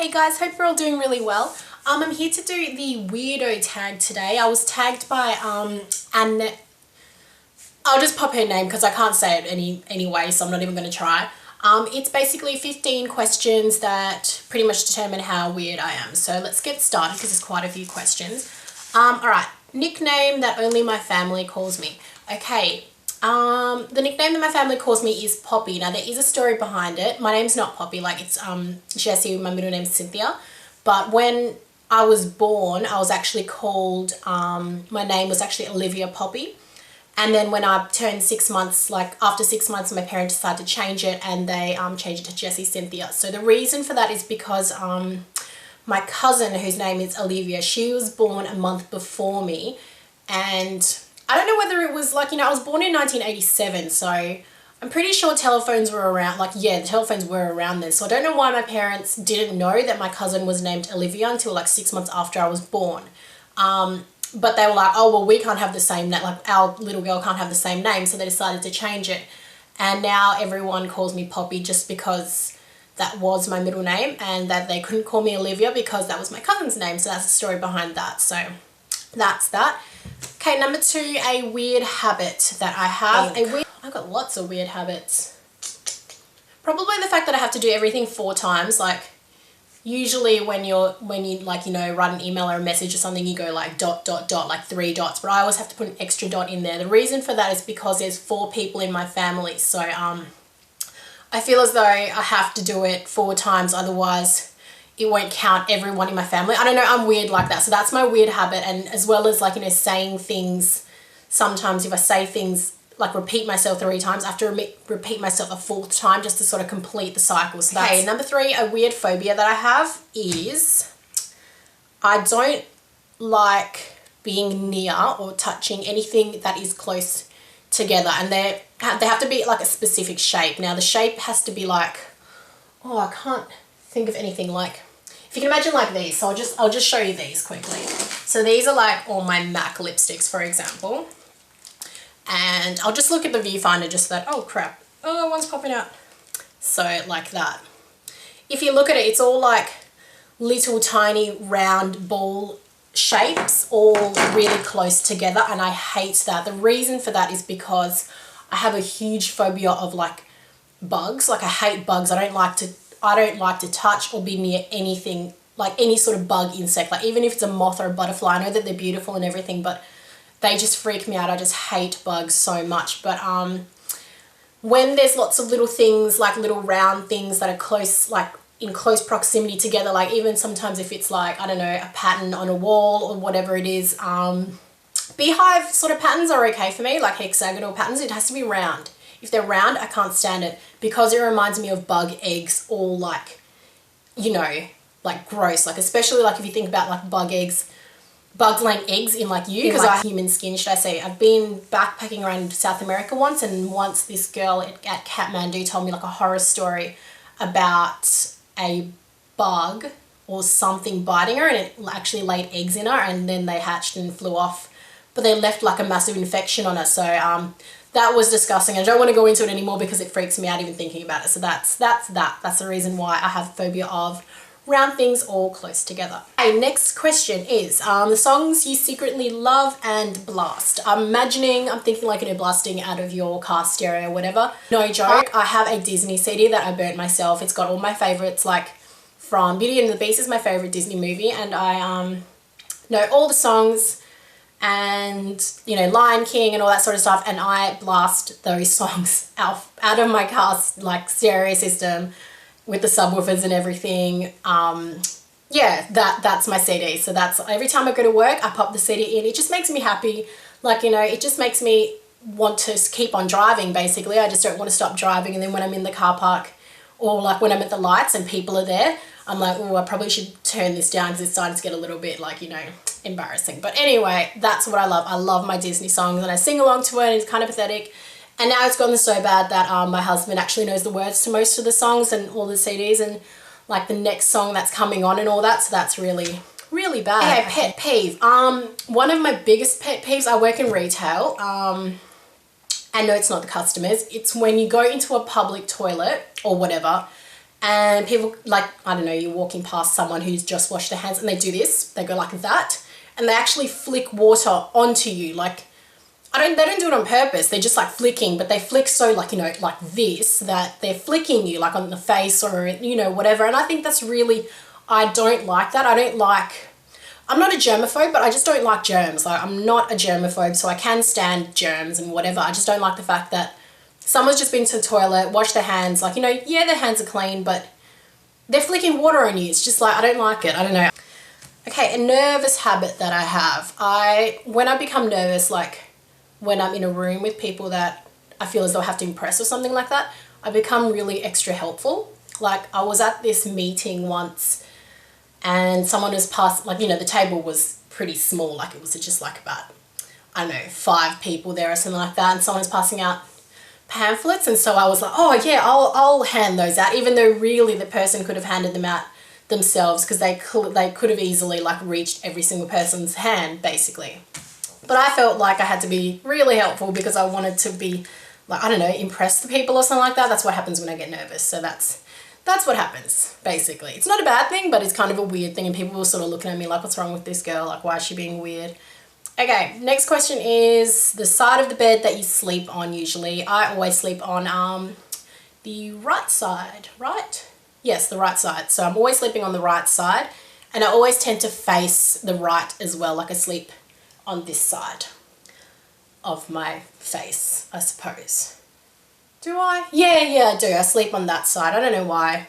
Hey guys, hope you're all doing really well. I'm here to do the weirdo tag today. I was tagged by Annette. I'll just pop her name because I can't say it anyway, so I'm not even going to try. It's basically 15 questions that pretty much determine how weird I am. So let's get started because there's quite a few questions. Alright, nickname that only my family calls me. Okay, the nickname that my family calls me is Poppy. Now there is a story behind it. My name's not Poppy, like it's Jessie, my middle name's Cynthia. But when I was born, I was actually called, my name was actually Olivia Poppy. And then when I turned 6 months, like after 6 months, my parents decided to change it and they changed it to Jessie Cynthia. So the reason for that is because my cousin, whose name is Olivia, she was born a month before me. And I don't know whether it was like, I was born in 1987, so I'm pretty sure telephones were around, like, yeah, the telephones were around then. So I don't know why my parents didn't know that my cousin was named Olivia until like 6 months after I was born. But they were like, oh, well, we can't have the same name, like our little girl can't have the same name, so they decided to change it. And now everyone calls me Poppy just because that was my middle name and that they couldn't call me Olivia because that was my cousin's name. So that's the story behind that. So that's that. Okay, number 2, a weird habit that I have. I've got lots of weird habits. Probably the fact that I have to do everything 4 times. Like usually when you like, write an email or a message or something, you go like ... like 3 dots, but I always have to put an extra dot in there. The reason for that is because there's 4 people in my family. So I feel as though I have to do it 4 times, otherwise it won't count everyone in my family. I don't know, I'm weird like that. So that's my weird habit. And as well as like, saying things, sometimes if I say things, like repeat myself 3 times, I have to repeat myself a 4th time just to sort of complete the cycle. So okay, number 3, a weird phobia that I have is I don't like being near or touching anything that is close together. And they have to be like a specific shape. Now the shape has to be like, oh, I can't think of anything, like if you can imagine like these. So I'll just show you these quickly. So these are like all my MAC lipsticks, for example. And I'll just look at the viewfinder just so that, oh crap, oh, one's popping out. So like that. If you look at it, it's all like little tiny round ball shapes, all really close together, and I hate that. The reason for that is because I have a huge phobia of like bugs. Like I hate bugs. I don't like to touch or be near anything, like any sort of bug, insect, like even if it's a moth or a butterfly. I know that they're beautiful and everything, but they just freak me out. I just hate bugs so much. But when there's lots of little things, like little round things that are close, like in close proximity together, like even sometimes if it's like, I don't know, a pattern on a wall or whatever it is, beehive sort of patterns are okay for me, like hexagonal patterns. It has to be round. If they're round, I can't stand it because it reminds me of bug eggs, all like, like gross. Like especially like if you think about like bug eggs, bugs laying eggs in like you, because like human skin, should I say. I've been backpacking around South America once, and once this girl at Kathmandu told me like a horror story about a bug or something biting her, and it actually laid eggs in her, and then they hatched and flew off, but they left like a massive infection on her. So that was disgusting. I don't want to go into it anymore because it freaks me out even thinking about it. So that's the reason why I have phobia of round things all close together. Okay, next question is the songs you secretly love and blast. I'm thinking like, blasting out of your car stereo or whatever. No joke, I have a Disney CD that I burnt myself. It's got all my favorites, like from Beauty and the Beast is my favorite Disney movie, and I know all the songs, and Lion King and all that sort of stuff, and I blast those songs out of my car's like stereo system with the subwoofers and everything. Yeah, that's my CD. So that's every time I go to work, I pop the CD in. It just makes me happy. Like, it just makes me want to keep on driving, basically. I just don't want to stop driving. And then when I'm in the car park or like when I'm at the lights and people are there, I'm like, oh, I probably should turn this down because it's starting to get a little bit like, embarrassing. But anyway, that's what I love. I love my Disney songs and I sing along to it, and it's kind of pathetic. And now it's gotten so bad that my husband actually knows the words to most of the songs and all the CDs and like the next song that's coming on and all that. So that's really, really bad. Okay, pet peeve. One of my biggest pet peeves, I work in retail. And no, it's not the customers. It's when you go into a public toilet or whatever and people, like, I don't know, you're walking past someone who's just washed their hands and they do this, they go like that, and they actually flick water onto you. Like, they don't do it on purpose, they're just like flicking, but they flick so, like, you know, like this, that they're flicking you like on the face or, you know, whatever. And I think that's really, I don't like that. I'm not a germaphobe, but I just don't like germs. Like, I'm not a germaphobe, so I can stand germs and whatever. I just don't like the fact that someone's just been to the toilet, washed their hands, like, you know, yeah, their hands are clean, but they're flicking water on you. It's just like, I don't like it. I don't know. Okay, a nervous habit that I have. When I become nervous, like when I'm in a room with people that I feel as though I have to impress or something like that, I become really extra helpful. Like, I was at this meeting once and someone was passed, like, you know, the table was pretty small, like it was just like about, I don't know, 5 people there or something like that, and someone was passing out pamphlets, and so I was like, oh yeah, I'll hand those out, even though really the person could have handed them out themselves, because they could have easily like reached every single person's hand basically. But I felt like I had to be really helpful because I wanted to be, like, I don't know, impress the people or something like that. That's what happens when I get nervous. So that's what happens, basically. It's not a bad thing, but it's kind of a weird thing, and people were sort of looking at me like, what's wrong with this girl? Like, why is she being weird? Okay, next question is the side of the bed that you sleep on usually. I always sleep on the right side, right? Yes, the right side. So I'm always sleeping on the right side, and I always tend to face the right as well. Like, I sleep on this side of my face, I suppose. Do I? Yeah, I do. I sleep on that side. I don't know why.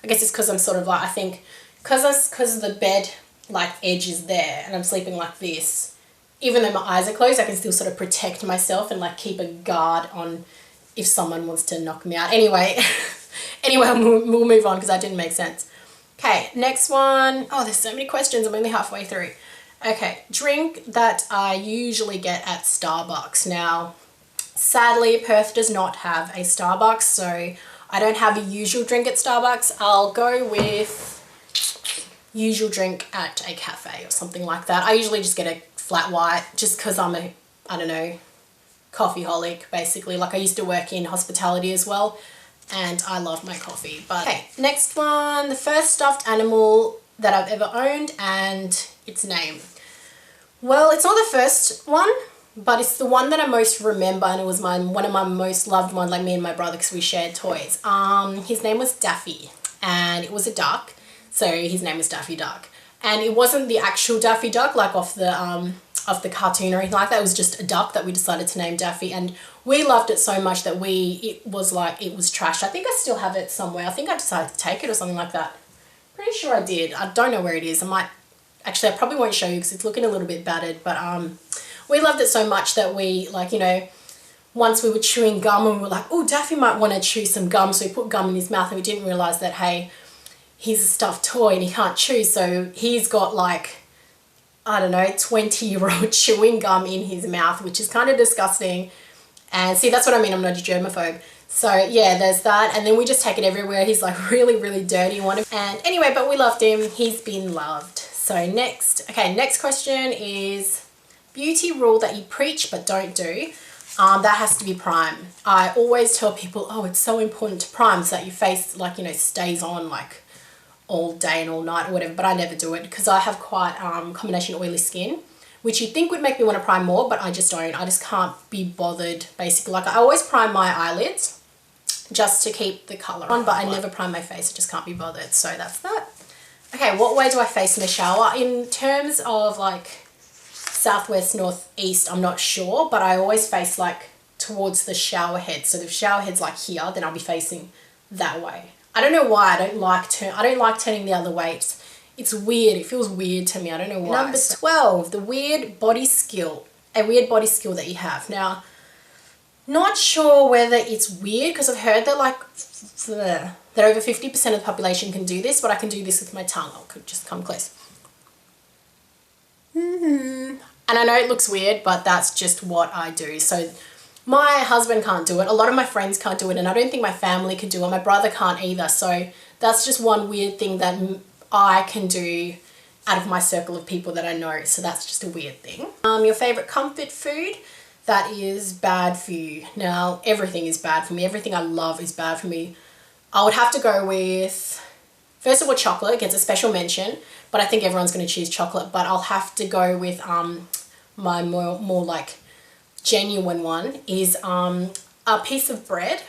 I guess it's because I'm sort of like, I think, because the bed, like, edge is there and I'm sleeping like this, even though my eyes are closed, I can still sort of protect myself and like keep a guard on if someone wants to knock me out. Anyway, we'll move on because that didn't make sense. Okay, next one. Oh, there's so many questions. I'm only halfway through. Okay, drink that I usually get at Starbucks. Now, sadly, Perth does not have a Starbucks, so I don't have a usual drink at Starbucks. I'll go with usual drink at a cafe or something like that. I usually just get a flat white just because I'm a, I don't know, coffee holic basically. Like, I used to work in hospitality as well and I love my coffee. But okay, next one, the first stuffed animal that I've ever owned and its name. Well, it's not the first one, but it's the one that I most remember, and it was one of my most loved ones, like me and my brother, because we shared toys. His name was Daffy, and it was a duck, so his name was Daffy Duck. And it wasn't the actual Daffy Duck, like off the cartoon or anything like that. It was just a duck that we decided to name Daffy, and we loved it so much that it was trashed. I think I still have it somewhere. I think I decided to take it or something like that. Pretty sure I did. I don't know where it is. I probably won't show you because it's looking a little bit battered, but we loved it so much that we, like, you know, once we were chewing gum and we were like, oh, Daffy might want to chew some gum, so we put gum in his mouth, and we didn't realise that, hey, he's a stuffed toy and he can't chew, so he's got, like, I don't know, 20-year-old chewing gum in his mouth, which is kind of disgusting. And see, that's what I mean, I'm not a germaphobe. So yeah, there's that, and then we just take it everywhere. He's like really, really dirty one. And anyway, but we loved him. He's been loved. So next question is beauty rule that you preach but don't do. That has to be prime. I always tell people, oh, it's so important to prime so that your face, like, you know, stays on like all day and all night or whatever, but I never do it because I have quite combination oily skin, which you'd think would make me want to prime more, but I just don't. I just can't be bothered, basically. Like, I always prime my eyelids just to keep the colour on, but I never prime my face. I just can't be bothered. So that's that. Okay, what way do I face in the shower? In terms of like southwest, northeast, I'm not sure, but I always face like towards the shower head. So the shower head's like here, then I'll be facing that way. I don't know why. I don't like turning the other way. It's weird. It feels weird to me. I don't know why. Number 12, the weird body skill. A weird body skill that you have. Now, not sure whether it's weird because I've heard that like that over 50% of the population can do this, but I can do this with my tongue. I could just come close. And I know it looks weird, but that's just what I do. So my husband can't do it. A lot of my friends can't do it, and I don't think my family can do it. My brother can't either. So that's just one weird thing that I can do out of my circle of people that I know. So that's just a weird thing. Your favorite comfort food that is bad for you. Now, everything is bad for me. Everything I love is bad for me. I would have to go with, first of all, chocolate gets a special mention, but I think everyone's going to choose chocolate. But I'll have to go with my more like genuine one is a piece of bread,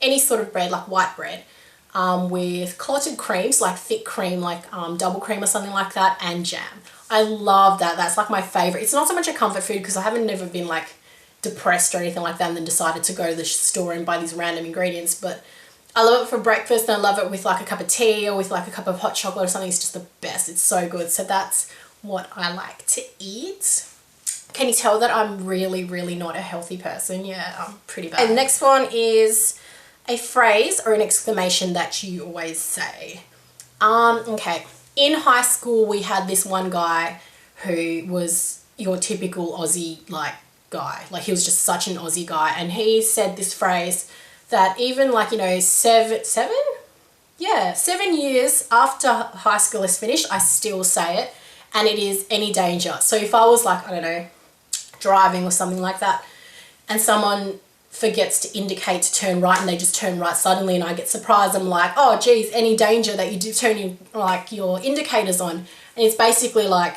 any sort of bread, like white bread, with clotted creams, like thick cream, like double cream or something like that, and jam. I love that. That's like my favorite. It's not so much a comfort food because I haven't never been like depressed or anything like that and then decided to go to the store and buy these random ingredients, but I love it for breakfast, and I love it with like a cup of tea or with like a cup of hot chocolate or something. It's just the best. It's so good. So that's what I like to eat. Can you tell that I'm really, really not a healthy person? Yeah, I'm pretty bad. And the next one is a phrase or an exclamation that you always say. Okay. In high school, we had this one guy who was your typical Aussie like guy. Like he was just such an Aussie guy, and he said this phrase that even like, you know, 7 years after high school is finished, I still say it, and it is any danger. So if I was like, I don't know, driving or something like that, and someone forgets to indicate to turn right and they just turn right suddenly and I get surprised, I'm like, oh geez, any danger that you do turn in, like your indicators on. And it's basically like,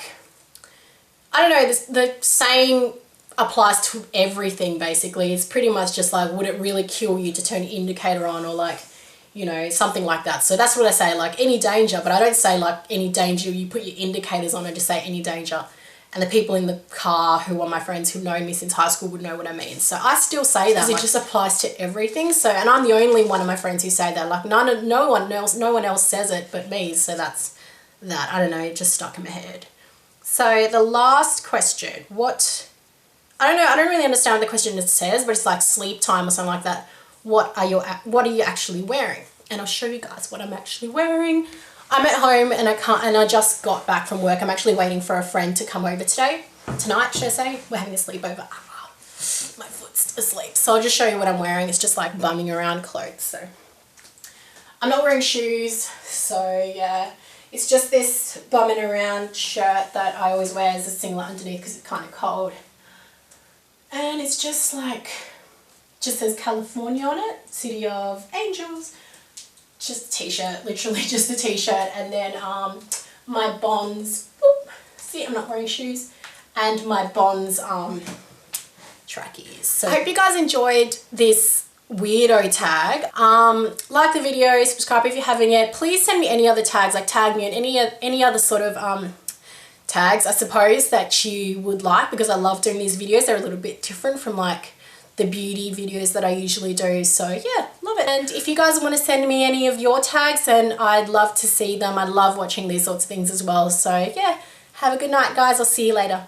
I don't know, the saying applies to everything basically. It's pretty much just like, would it really kill you to turn your indicator on, or like, you know, something like that. So that's what I say, like any danger, but I don't say like any danger, you put your indicators on, I just say any danger. And the people in the car who are my friends who've known me since high school would know what I mean. So I still say that. It just applies to everything. So, and I'm the only one of my friends who say that. Like no one else says it but me. So that's that. I don't know, it just stuck in my head. So the last question, I don't really understand what the question says, but it's like sleep time or something like that. What are you actually wearing? And I'll show you guys what I'm actually wearing. I'm at home and I just got back from work. I'm actually waiting for a friend to come over tonight, should I say? We're having a sleepover. My foot's asleep. So I'll just show you what I'm wearing. It's just like bumming around clothes. So I'm not wearing shoes. So yeah, it's just this bumming around shirt that I always wear as a singlet underneath because it's kind of cold. And it's just like, just says California on it, City of Angels. Just a t-shirt, literally just a t-shirt, and then my Bonds, see, I'm not wearing shoes, and my Bonds trackies. So I hope you guys enjoyed this weirdo tag. Like the video, subscribe if you haven't yet. Please send me any other tags, like tag me in any other sort of tags, I suppose, that you would like, because I love doing these videos. They're a little bit different from like the beauty videos that I usually do. So yeah, love it. And if you guys want to send me any of your tags, then I'd love to see them. I love watching these sorts of things as well. So yeah, have a good night guys. I'll see you later.